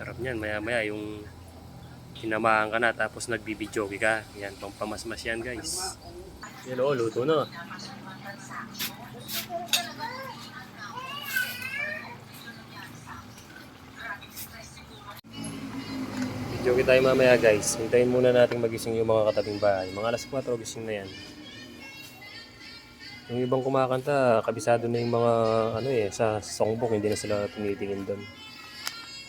Sarap niyan, maya maya yung hinamahan ka na tapos nagbibidyoke ka. Yan, pampamasmas yan guys. Yan o, luto na. Videoke tayo mamaya guys. Hintayin muna natin magising yung mga katabing bahay. Mga alas 4 gising na yan. Yung ibang kumakanta, kabisado na yung mga sa songbook, hindi na sila tumitingin doon.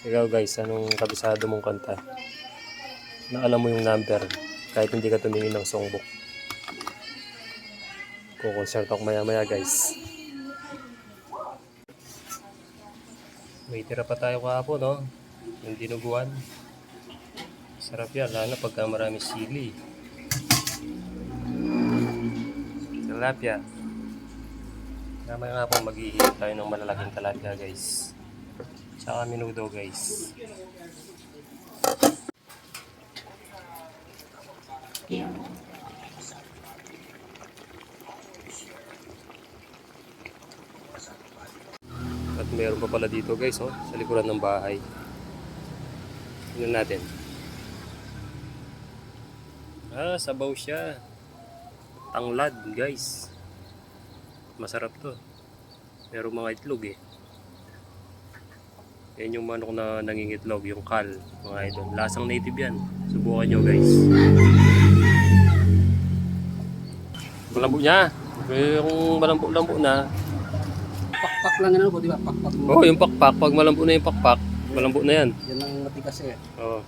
Ikaw guys, anong kabisado mong kanta? Na alam mo yung number kahit hindi ka tumingin ng songbook. Kukonsert ako maya maya guys. May tira pa tayo kahapon, no? Yung dinuguan. Sarap yan, lalo pagka marami sili. Tilapia. Mamaya nga po mag-ihip tayo ng malalaking tilapia guys. Tsaka menudo guys. At meron pa pala dito guys, oh, sa likuran ng bahay. Tingnan natin. Sabaw siya. Tanglad guys. Masarap to. Meron mga itlog eh. Yan yung manok na nangingitlog, yung kal, mga idol. Lasang native yan. Subukan nyo guys. Malambot niya. Yung malambot-lambot na. Pakpak lang yan po, di ba? Pakpak mo. Oh, yung pakpak. Pag malambot na yung pakpak, malambot na yan. Yan ang matigas eh. Oo.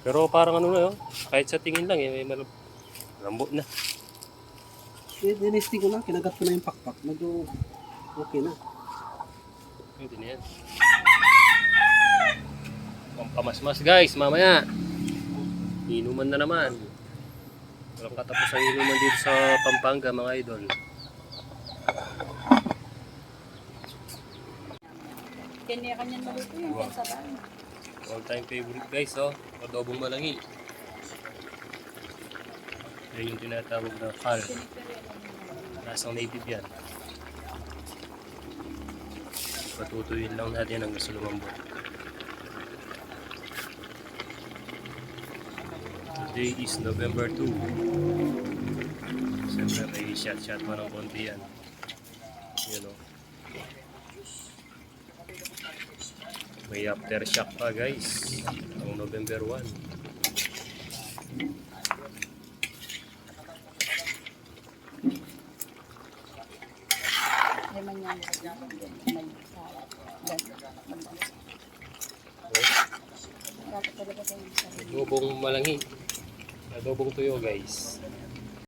Pero parang na, kahit sa tingin lang, may malambot na. Dinesting ko lang, kinagat ko na yung pakpak. Medyo okay na. Hindi na yan. Pampamasmas guys, mamaya. Inuman na naman. Walang katapos ang inuman dito sa Pampanga mga idol. Kanya-kanya maluto yung kansaban. All time favorite guys, oh. Adobong malangi. Yan yung tinatawag na kal. Lasang native yan. Patutuyin lang natin hanggang sa lumambot. Today is November 2. Siyempre may shot mo ng konti yan. Yun o. May aftershock pa guys. Ang November 1. Adobong malangi. Adobong tuyo guys.